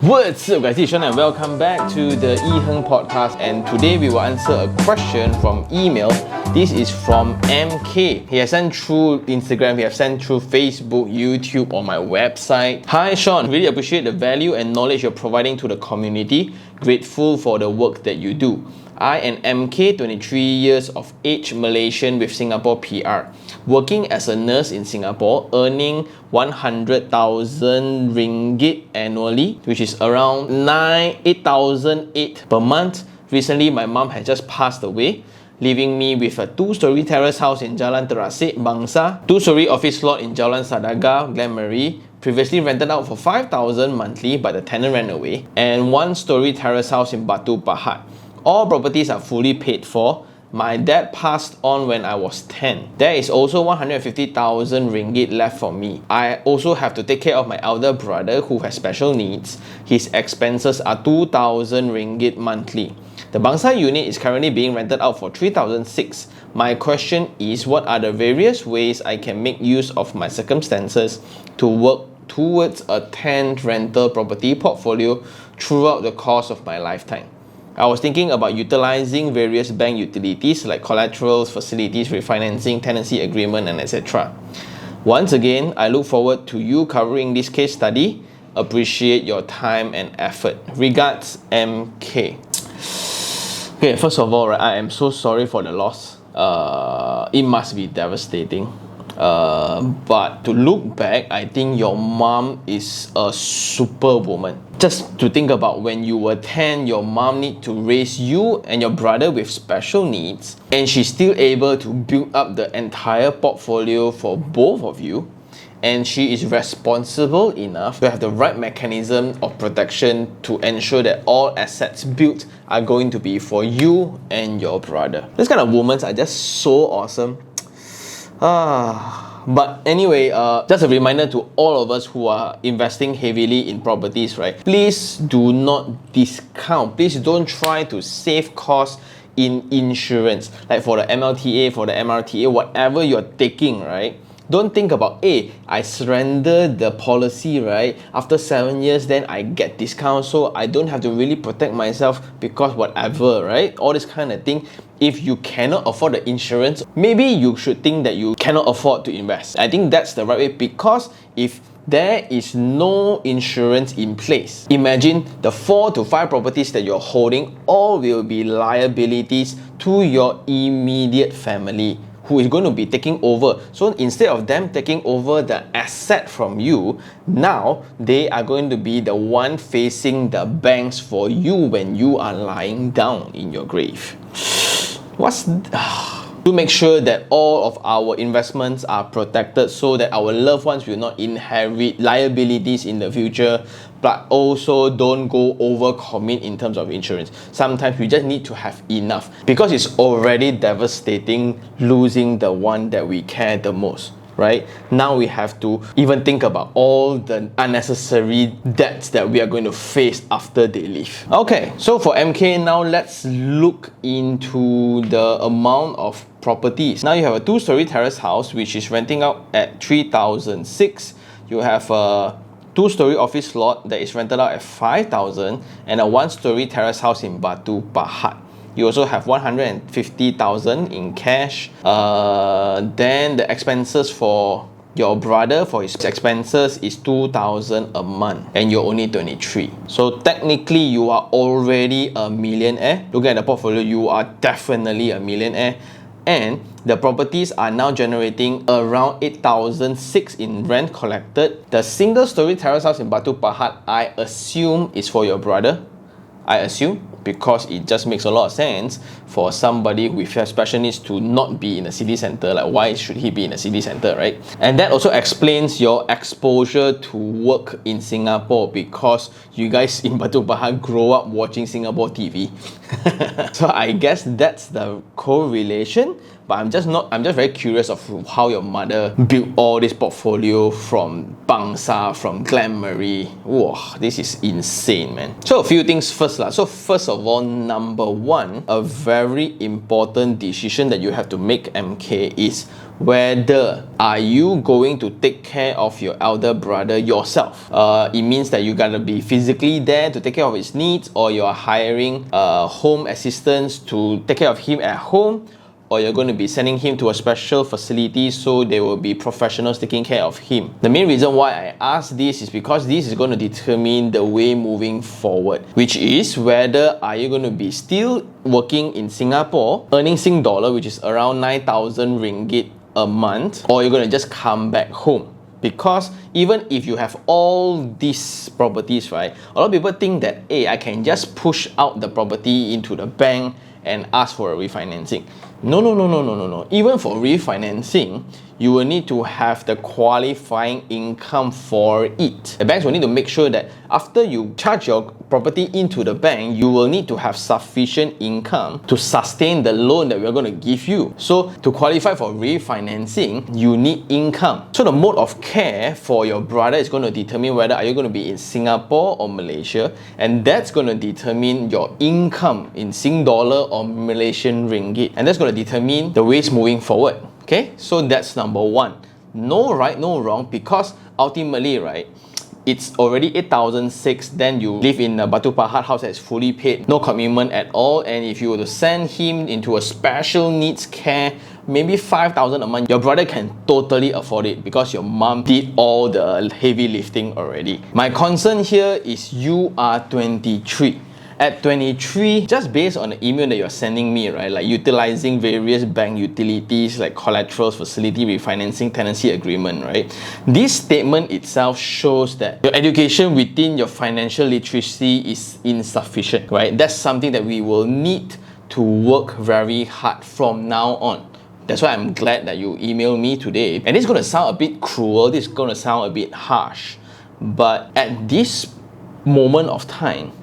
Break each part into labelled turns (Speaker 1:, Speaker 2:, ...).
Speaker 1: What's up guys, it's Sean and welcome back to the iherng podcast, and today we will answer a question from email. This is from MK. He has sent through Instagram, he has sent through Facebook, YouTube, or my website. Hi Sean, really appreciate the value and knowledge you're providing to the community. Grateful for the work that you do. I am MK, 23 years of age, Malaysian with Singapore PR. Working as a nurse in Singapore, earning 100,000 ringgit annually, which is around 8,008 per month. Recently, my mom has just passed away, leaving me with a 2-story terrace house in Jalan Terasik, Bangsa, 2-story office lot in Jalan Sadaga, Glen Marie, previously rented out for 5,000 monthly but the tenant ran away, and 1-story terrace house in Batu Pahat. All properties are fully paid for. My dad passed on when I was 10. There is also 150,000 ringgit left for me. I also have to take care of my elder brother who has special needs. His expenses are 2,000 ringgit monthly. The Bangsa unit is currently being rented out for 3,006. My question is, what are the various ways I can make use of my circumstances to work towards a 10th rental property portfolio throughout the course of my lifetime? I was thinking about utilizing various bank utilities like collaterals, facilities, refinancing, tenancy agreement, and etc. Once again, I look forward to you covering this case study. Appreciate your time and effort. Regards, MK. Okay, first of all, right, I am so sorry for the loss. It must be devastating. But to look back, I think your mom is a superwoman. Just to think about when you were 10, your mom need to raise you and your brother with special needs, and she's still able to build up the entire portfolio for both of you. And she is responsible enough to have the right mechanism of protection to ensure that all assets built are going to be for you and your brother. This kind of women are just so awesome. But anyway, just a reminder to all of us who are investing heavily in properties, right? Please do not discount. Please don't try to save costs in insurance. Like for the MLTA, for the MRTA, whatever you're taking, right? Don't think about, hey, I surrender the policy, right? After 7 years, then I get discount, so I don't have to really protect myself because whatever, right? All this kind of thing. If you cannot afford the insurance, maybe you should think that you cannot afford to invest. I think that's the right way, because if there is no insurance in place, imagine the 4 to 5 properties that you're holding, all will be liabilities to your immediate family, who is going to be taking over. So instead of them taking over the asset from you, now they are going to be the one facing the banks for you when you are lying down in your grave. To make sure that all of our investments are protected so that our loved ones will not inherit liabilities in the future, but also don't go over commit in terms of insurance. Sometimes we just need to have enough, because it's already devastating losing the one that we care the most, right? Now we have to even think about all the unnecessary debts that we are going to face after they leave. Okay, so for MK, now let's look into the amount of properties. Now you have a 2-story terrace house which is renting out at 3,006. You have a 2-story office lot that is rented out at 5,000, and a 1-story terrace house in Batu Pahat. You also have 150,000 in cash. Then the expenses for your brother, for his expenses, is 2,000 a month, and you're only 23. So technically, you are already a millionaire. Looking at the portfolio, you are definitely a millionaire. And the properties are now generating around 8,006 in rent collected. The single-story terrace house in Batu Pahat, I assume, is for your brother. I assume, because it just makes a lot of sense for somebody with special needs to not be in a city center. Like, why should he be in a city center, right? And that also explains your exposure to work in Singapore, because you guys in Batu Pahat grow up watching Singapore TV. So I guess that's the correlation. but I'm just very curious of how your mother built all this portfolio from Bangsa, from Glen Marie. Whoa, this is insane, man. So a few things first lah. So first of all, number one, a very important decision that you have to make, MK, is whether are you going to take care of your elder brother yourself. It means that you gotta be physically there to take care of his needs, or you're hiring home assistants to take care of him at home, or you're going to be sending him to a special facility so there will be professionals taking care of him. The main reason why I ask this is because this is going to determine the way moving forward, which is whether are you going to be still working in Singapore, earning Sing dollar, which is around 9,000 ringgit a month, or you're going to just come back home. Because even if you have all these properties, right, a lot of people think that, hey, I can just push out the property into the bank and ask for a refinancing. No. Even for refinancing, you will need to have the qualifying income for it. The banks will need to make sure that after you charge your property into the bank, you will need to have sufficient income to sustain the loan that we're going to give you. So to qualify for refinancing, you need income. So the mode of care for your brother is going to determine whether are you going to be in Singapore or Malaysia, and that's going to determine your income in Sing dollar or Malaysian ringgit, and that's going to determine the ways moving forward. Okay, so that's number one. No right, no wrong, because ultimately, right, it's already 8,006, then you live in a Batu Pahat house that's fully paid, no commitment at all, and if you were to send him into a special needs care, maybe 5,000 a month, your brother can totally afford it because your mom did all the heavy lifting already. My concern here is you are 23. At 23, just based on the email that you're sending me, right, like utilizing various bank utilities like collaterals, facility refinancing, tenancy agreement, right, this statement itself shows that your education within your financial literacy is insufficient, right? That's something that we will need to work very hard from now on. That's why I'm glad that you emailed me today. And it's going to sound a bit cruel, this is going to sound a bit harsh, but at this moment of time,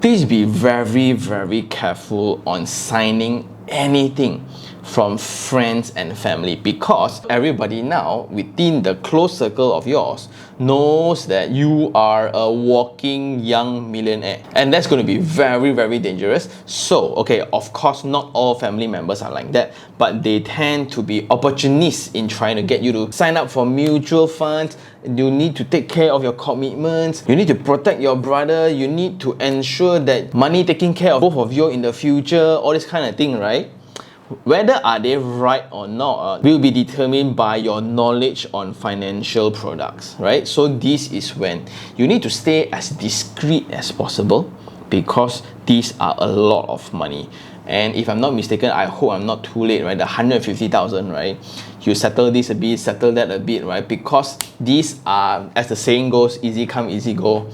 Speaker 1: please be very, very careful on signing anything from friends and family, because everybody now within the close circle of yours knows that you are a walking young millionaire, and that's going to be very, very dangerous. So okay, of course not all family members are like that, but they tend to be opportunists in trying to get you to sign up for mutual funds. You need to take care of your commitments, you need to protect your brother, you need to ensure that money taking care of both of you in the future, all this kind of thing, right? Whether are they right or not will be determined by your knowledge on financial products, right? So this is when you need to stay as discreet as possible, because these are a lot of money. And if I'm not mistaken, I hope I'm not too late, right? The 150,000, right? You settle this a bit, settle that a bit, right? Because these are, as the saying goes, easy come, easy go.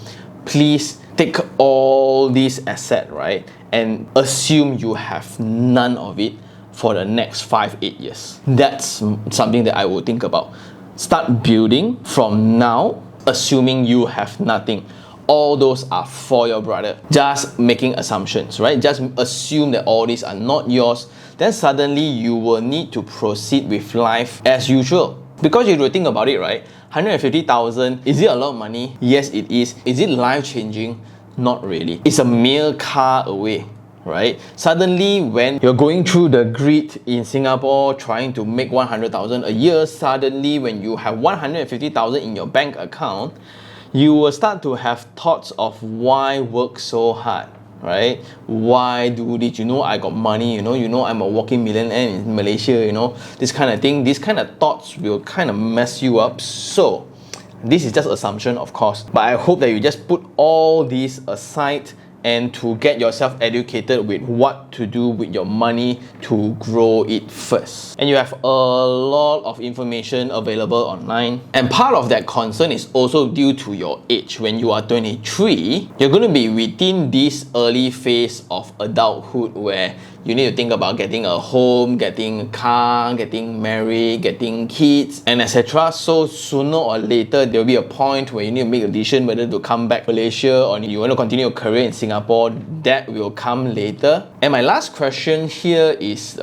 Speaker 1: Please take all these assets, right, and assume you have none of it for the next 5-8 years. That's something that I would think about. Start building from now, assuming you have nothing. All those are for your brother. Just making assumptions, right? Just assume that all these are not yours. Then suddenly you will need to proceed with life as usual. Because you will think about it, right? 150,000, is it a lot of money? Yes, it is. Is it life-changing? Not really. It's a mere car away, right? Suddenly, when you're going through the grid in Singapore trying to make 100,000 a year, suddenly when you have 150,000 in your bank account, you will start to have thoughts of why work so hard, right? Why do this? You know, I got money, you know I'm a walking millionaire in Malaysia, you know, this kind of thing. These kind of thoughts will kind of mess you up. So this is just assumption, of course, but I hope that you just put all these aside and to get yourself educated with what to do with your money to grow it first. And you have a lot of information available online. And part of that concern is also due to your age. When you are 23, you're going to be within this early phase of adulthood where you need to think about getting a home, getting a car, getting married, getting kids, and etc. So sooner or later, there will be a point where you need to make a decision whether to come back to Malaysia or you want to continue your career in Singapore. That will come later. And my last question here is,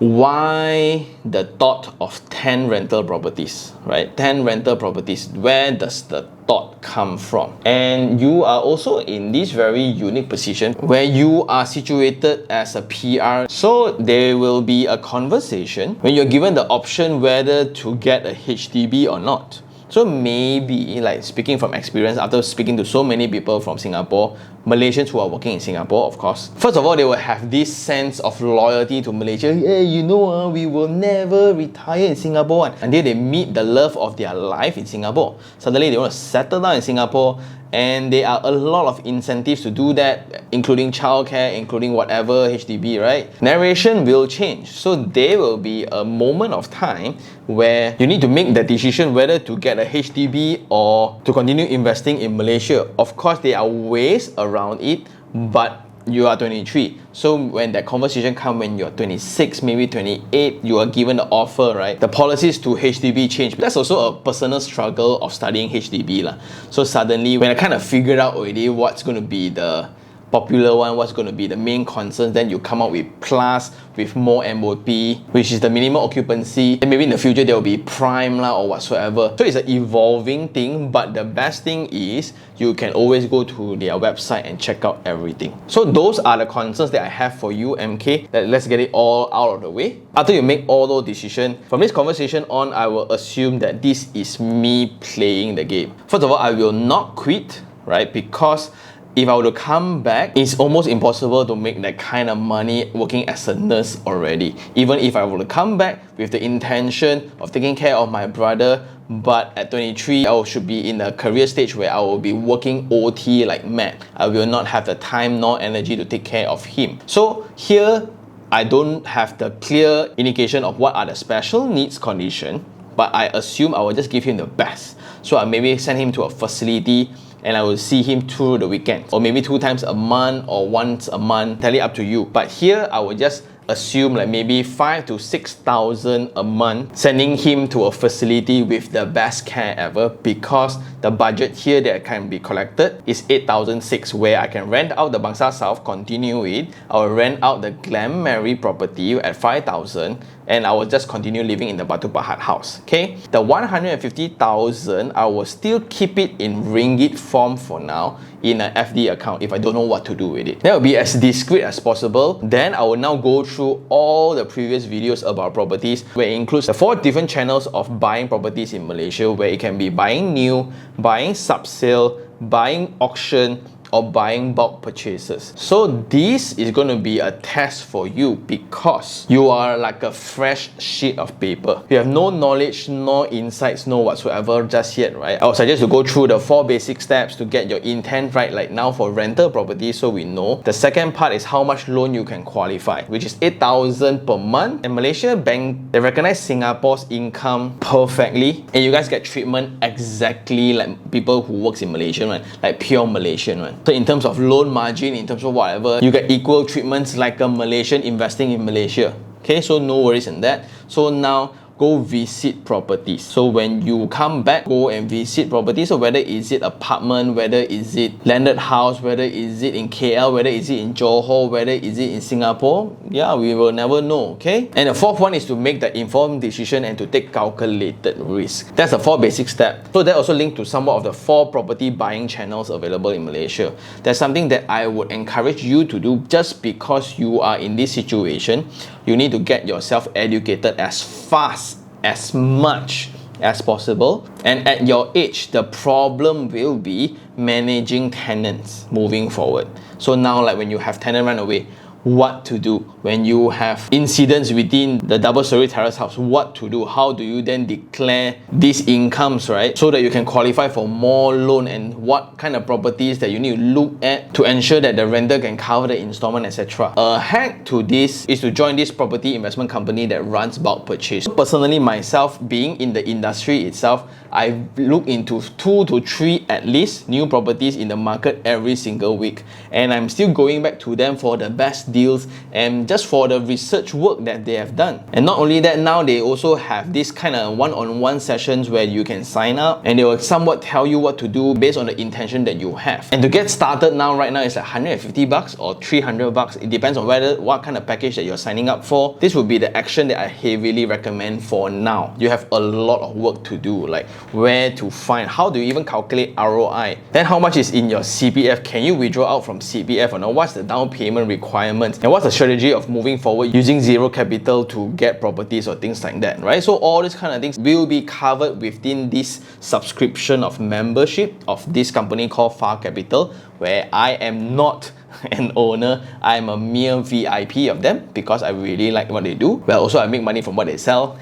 Speaker 1: Why the thought of 10 rental properties, right? 10 rental properties, where does the thought come from? And you are also in this very unique position where you are situated as a PR. So there will be a conversation when you're given the option whether to get a HDB or not. So maybe, like speaking from experience, after speaking to so many people from Singapore, Malaysians who are working in Singapore, of course, first of all, they will have this sense of loyalty to Malaysia. Hey, you know, we will never retire in Singapore until they meet the love of their life in Singapore. Suddenly, they want to settle down in Singapore, and there are a lot of incentives to do that, including childcare, including whatever HDB, right? Narration will change. So there will be a moment of time where you need to make the decision whether to get a HDB or to continue investing in Malaysia. Of course, there are ways around it, but you are 23. So when that conversation comes when you're 26, maybe 28, you are given the offer, right? The policies to HDB change. That's also a personal struggle of studying HDB lah. So suddenly, when I kind of figured out already what's going to be the popular one, what's going to be the main concerns, then you come up with plus with more MOP, which is the minimum occupancy, and maybe in the future there will be prime lah or whatsoever. So it's an evolving thing, but the best thing is you can always go to their website and check out everything. So those are the concerns that I have for you, MK. Let's get it all out of the way. After you make all those decisions, from this conversation on, I will assume that this is me playing the game. First of all, I will not quit, right? Because if I were to come back, it's almost impossible to make that kind of money working as a nurse already. Even if I were to come back with the intention of taking care of my brother, but at 23, I should be in a career stage where I will be working OT like mad. I will not have the time nor energy to take care of him. So here, I don't have the clear indication of what are the special needs condition, but I assume I will just give him the best. So I maybe send him to a facility and I will see him through the weekend, or maybe 2 times a month or once a month, entirely up to you. But here I will just assume like maybe 5,000 to 6,000 a month, sending him to a facility with the best care ever, because the budget here that can be collected is 8,600, where I can rent out the Bangsar South, continue it. I will rent out the Glen Mary property at 5,000, and I will just continue living in the Batu Pahat house. Okay, the 150,000 I will still keep it in ringgit form for now in an FD account if I don't know what to do with it. That will be as discreet as possible. Then I will now go through all the previous videos about properties, where it includes the 4 different channels of buying properties in Malaysia, where it can be buying new, buying sub-sale, buying auction, or buying bulk purchases. So this is going to be a test for you, because you are like a fresh sheet of paper. You have no knowledge, no insights, no whatsoever just yet, right? I would suggest to go through the 4 basic steps to get your intent right, like now for rental property, so we know. The second part is how much loan you can qualify, which is 8,000 per month. And Malaysia Bank, they recognize Singapore's income perfectly, and you guys get treatment exactly like people who works in Malaysia, right? Like pure Malaysian, right? So in terms of loan margin, in terms of whatever, you get equal treatments like a Malaysian investing in Malaysia. Okay, so no worries in that. So now go visit properties. So when you come back, go and visit properties. So whether is it apartment, whether is it landed house, whether is it in KL, whether is it in Johor, whether is it in Singapore, yeah, we will never know. Okay, and the 4th one is to make the informed decision and to take calculated risk. That's the 4 basic steps. So that also linked to somewhat of the 4 property buying channels available in Malaysia. That's something that I would encourage you to do, just because you are in this situation. You need to get yourself educated as fast, as much as possible. And at your age, the problem will be managing tenants moving forward. So now, like when you have tenant run away, what to do? When you have incidents within the double-story terrace house, what to do? How do you then declare these incomes, right? So that you can qualify for more loan, and what kind of properties that you need to look at to ensure that the renter can cover the installment, etc. A hack to this is to join this property investment company that runs bulk purchase. Personally, myself, being in the industry itself, I look into 2 to 3 at least new properties in the market every single week, and I'm still going back to them for the best deals and just for the research work that they have done. And not only that, now they also have this kind of one-on-one sessions where you can sign up and they will somewhat tell you what to do based on the intention that you have. And to get started now, right now, it's like $150 or $300. It depends on what kind of package that you're signing up for. This would be the action that I heavily recommend for now. You have a lot of work to do, like where to find, how do you even calculate ROI, then how much is in your CPF, can you withdraw out from CPF or not, what's the down payment requirements, and what's the strategy of moving forward using zero capital to get properties or things like that, right? So all these kind of things will be covered within this subscription of membership of this company called Far Capital, where I am not an owner, I'm a mere VIP of them because I really like what they do. Well, also I make money from what they sell.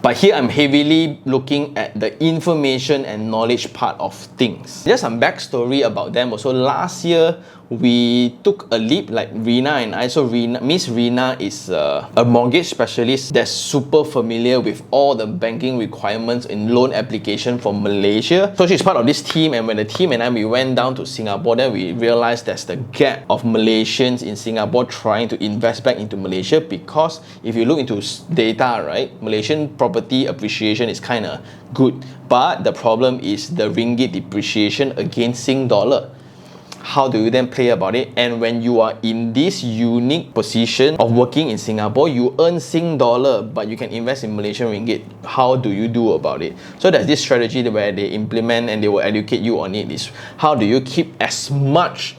Speaker 1: But here I'm heavily looking at the information and knowledge part of things. Just some backstory about them. Also last year, we took a leap, like Rina and I. So Miss Rina is a mortgage specialist that's super familiar with all the banking requirements in loan application for Malaysia. So she's part of this team, and when the team and I, we went down to Singapore, then we realized there's the gap of Malaysians in Singapore trying to invest back into Malaysia, because if you look into data, right, Malaysian property appreciation is kind of good, but the problem is the ringgit depreciation against Sing dollar. How do you then play about it? And when you are in this unique position of working in Singapore, you earn Sing dollar, but you can invest in Malaysian ringgit. How do you do about it? So there's this strategy where they implement and they will educate you on it. Is how do you keep as much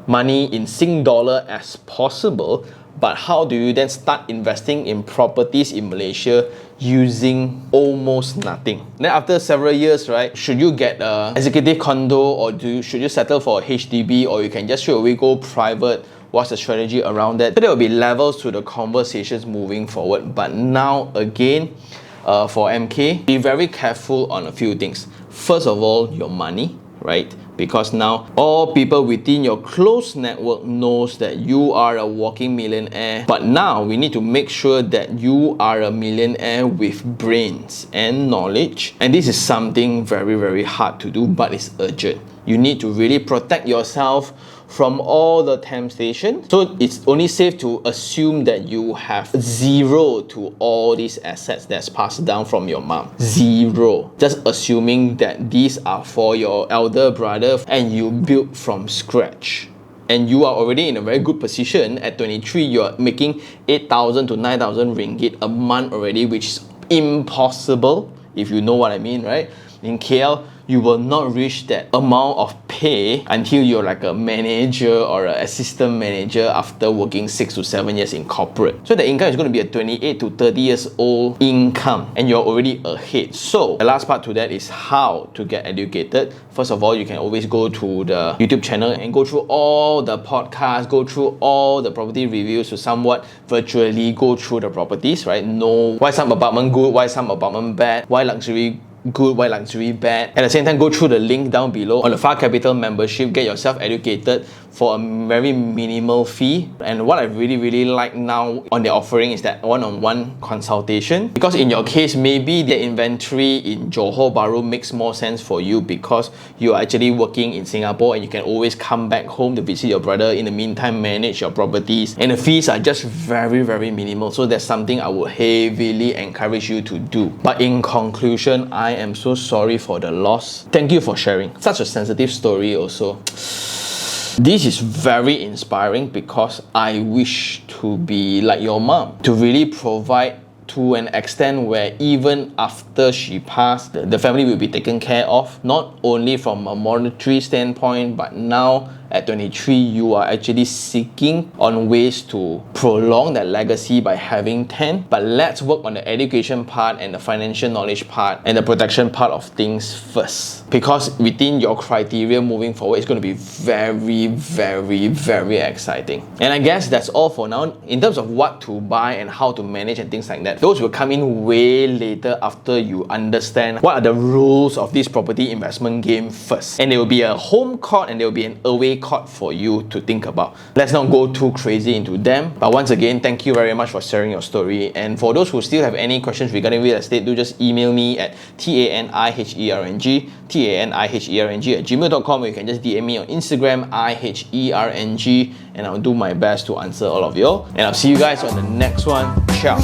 Speaker 1: money in Sing dollar as possible, but how do you then start investing in properties in Malaysia using almost nothing? Then after several years, right, should you get an executive condo, or should you settle for a HDB, or you can just straight away go private? What's the strategy around that? So there will be levels to the conversations moving forward. But now again, for MK, be very careful on a few things. First of all, your money, right? Because now all people within your close network knows that you are a walking millionaire. But now we need to make sure that you are a millionaire with brains and knowledge. And this is something very, very hard to do, but it's urgent. You need to really protect yourself from all the temptation. So it's only safe to assume that you have zero to all these assets that's passed down from your mom. Zero. Just assuming that these are for your elder brother and you built from scratch. And you are already in a very good position. At 23, you're making 8,000 to 9,000 ringgit a month already, which is impossible, if you know what I mean, right? In KL, you will not reach that amount of pay until you're like a manager or an assistant manager after working 6 to 7 years in corporate. So the income is going to be a 28 to 30 years old income, and you're already ahead. So the last part to that is how to get educated. First of all, you can always go to the YouTube channel and go through all the podcasts, go through all the property reviews to somewhat virtually go through the properties, right? Know why some apartment good, why some apartment bad, why luxury good, why luxury bad. At the same time, go through the link down below on the Far Capital membership, get yourself educated for a very minimal fee. And what I really, really like now on their offering is that one-on-one consultation. Because in your case, maybe the inventory in Johor Bahru makes more sense for you because you are actually working in Singapore and you can always come back home to visit your brother. In the meantime, manage your properties. And the fees are just very, very minimal. So that's something I would heavily encourage you to do. But in conclusion, I am so sorry for the loss. Thank you for sharing such a sensitive story also. This is very inspiring because I wish to be like your mom, to really provide to an extent where even after she passed, the family will be taken care of, not only from a monetary standpoint, but now at 23, you are actually seeking on ways to prolong that legacy by having 10. But let's work on the education part and the financial knowledge part and the protection part of things first. Because within your criteria moving forward, it's going to be very, very, very exciting. And I guess that's all for now. In terms of what to buy and how to manage and things like that, that those will come in way later after you understand what are the rules of this property investment game first. And there will be a home court and there will be an away court for you to think about. Let's not go too crazy into them. But once again, thank you very much for sharing your story. And for those who still have any questions regarding real estate, do just email me at taniherng@gmail.com, or you can just DM me on Instagram iherng, and I'll do my best to answer all of you. And I'll see you guys on the next one. Ciao.